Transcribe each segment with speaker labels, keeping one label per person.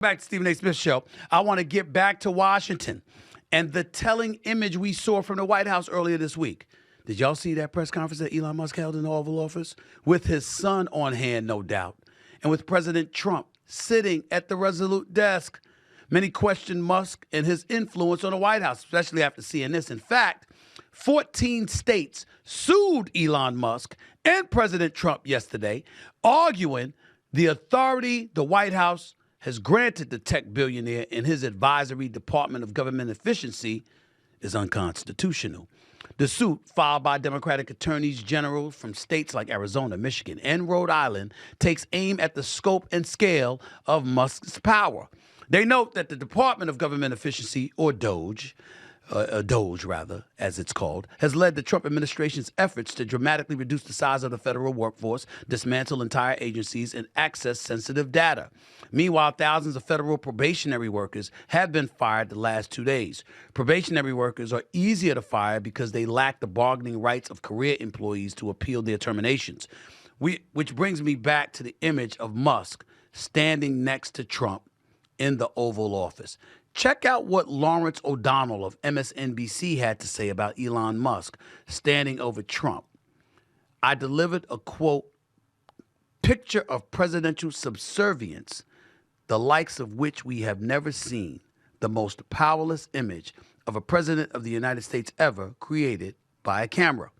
Speaker 1: Back to Stephen A. Smith Show. I want to get back to Washington and the telling image we saw from the White House earlier this week. Did y'all see that press conference that Elon Musk held in the Oval Office? With his son on hand, no doubt, and with President Trump sitting at the Resolute desk. Many questioned Musk and his influence on the White House, especially after seeing this. In fact, 14 states sued Elon Musk and President Trump yesterday, arguing the authority the White House has granted the tech billionaire in his advisory Department of Government Efficiency is unconstitutional. The suit, filed by Democratic attorneys general from states like Arizona, Michigan, and Rhode Island, takes aim at the scope and scale of Musk's power. They note that the Department of Government Efficiency, or DOGE, as it's called, has led the Trump administration's efforts to dramatically reduce the size of the federal workforce, dismantle entire agencies, and access sensitive data. Meanwhile, thousands of federal probationary workers have been fired the last 2 days. Probationary workers are easier to fire because they lack the bargaining rights of career employees to appeal their terminations. Which brings me back to the image of Musk standing next to Trump in the Oval Office. Check out what Lawrence O'Donnell of MSNBC had to say about Elon Musk standing over Trump. I delivered a, quote, picture of presidential subservience, the likes of which we have never seen, the most powerless image of a president of the United States ever created by a camera.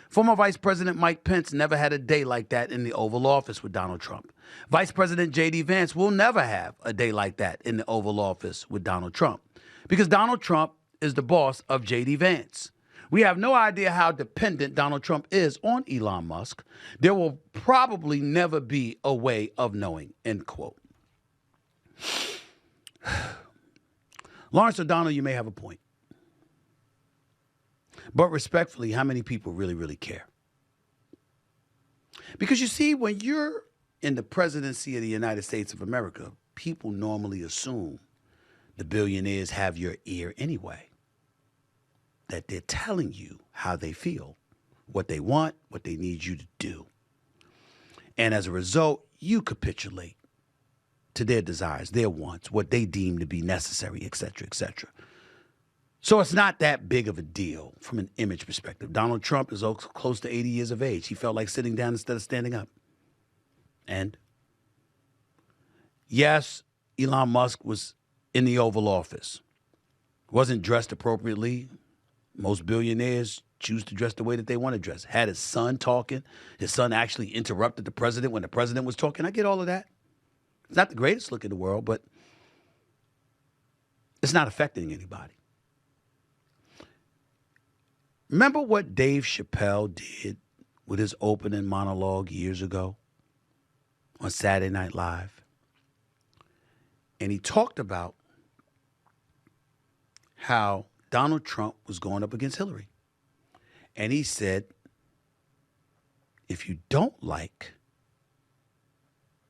Speaker 1: Former Vice President Mike Pence never had a day like that in the Oval Office with Donald Trump. Vice President J.D. Vance will never have a day like that in the Oval Office with Donald Trump, because Donald Trump is the boss of J.D. Vance. We have no idea how dependent Donald Trump is on Elon Musk. There will probably never be a way of knowing, end quote. Lawrence O'Donnell, you may have a point. But respectfully, how many people really care? Because you see, when you're in the presidency of the United States of America, people normally assume the billionaires have your ear anyway, that they're telling you how they feel, what they want, what they need you to do. And as a result, you capitulate to their desires, their wants, what they deem to be necessary, et cetera, et cetera. So it's not that big of a deal from an image perspective. Donald Trump is close to 80 years of age. He felt like sitting down instead of standing up. And yes, Elon Musk was in the Oval Office. Wasn't dressed appropriately. Most billionaires choose to dress the way that they want to dress. Had his son talking. His son actually interrupted the president when the president was talking. I get all of that. It's not the greatest look in the world, but it's not affecting anybody. Remember what Dave Chappelle did with his opening monologue years ago on Saturday Night Live? And he talked about how Donald Trump was going up against Hillary. And he said, if you don't like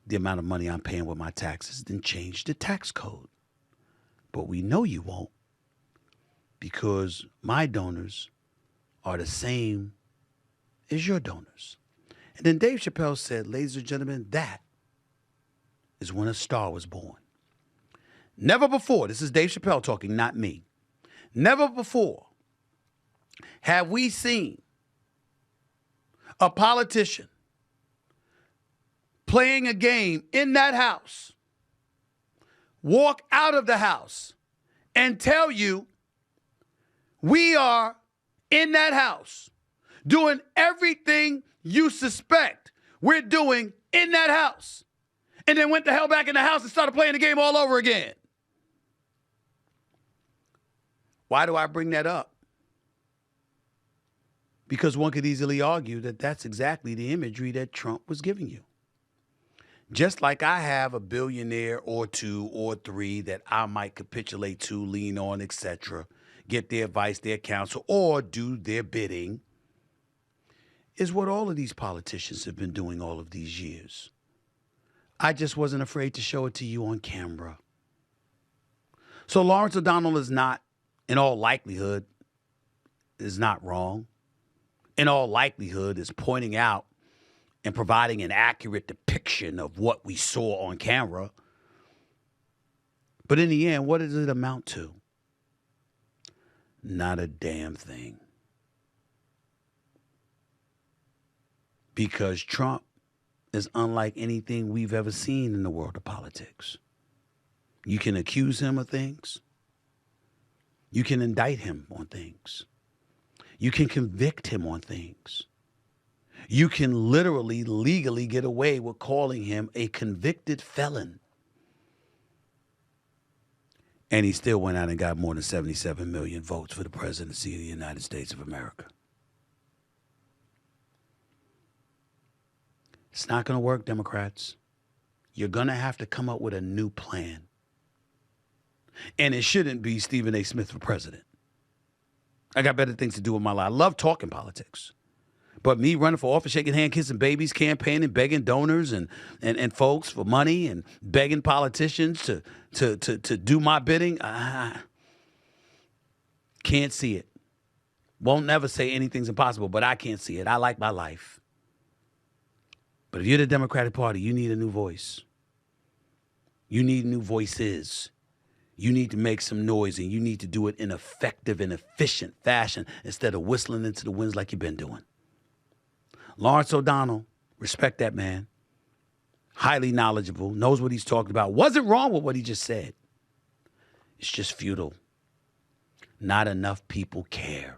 Speaker 1: the amount of money I'm paying with my taxes, then change the tax code. But we know you won't, because my donors are the same as your donors. And then Dave Chappelle said, ladies and gentlemen, that is when a star was born. Never before, this is Dave Chappelle talking, not me. Never before have we seen a politician playing a game in that house, walk out of the house and tell you, we are in that house doing everything you suspect we're doing in that house, and then went the hell back in the house and started playing the game all over again. Why do I bring that up? Because one could easily argue that that's exactly the imagery that Trump was giving you. Just like I have a billionaire or two or three that I might capitulate to, lean on, etc., get their advice, their counsel, or do their bidding, is what all of these politicians have been doing all of these years. I just wasn't afraid to show it to you on camera. So Lawrence O'Donnell is not, in all likelihood, is not wrong. In all likelihood, is pointing out and providing an accurate depiction of what we saw on camera. But in the end, what does it amount to? Not a damn thing. Because Trump is unlike anything we've ever seen in the world of politics. You can accuse him of things. You can indict him on things. You can convict him on things. You can literally, legally get away with calling him a convicted felon. And he still went out and got more than 77 million votes for the presidency of the United States of America. It's not going to work, Democrats. You're going to have to come up with a new plan. And it shouldn't be Stephen A. Smith for president. I got better things to do with my life. I love talking politics. But me running for office, shaking hands, kissing babies, campaigning, begging donors and folks for money and begging politicians to do my bidding, can't see it. Won't never say anything's impossible, but I can't see it. I like my life. But if you're the Democratic Party, you need a new voice. You need new voices. You need to make some noise, and you need to do it in effective and efficient fashion instead of whistling into the winds like you've been doing. Lawrence O'Donnell, respect that man. Highly knowledgeable, knows what he's talking about. Wasn't wrong with what he just said. It's just futile. Not enough people care.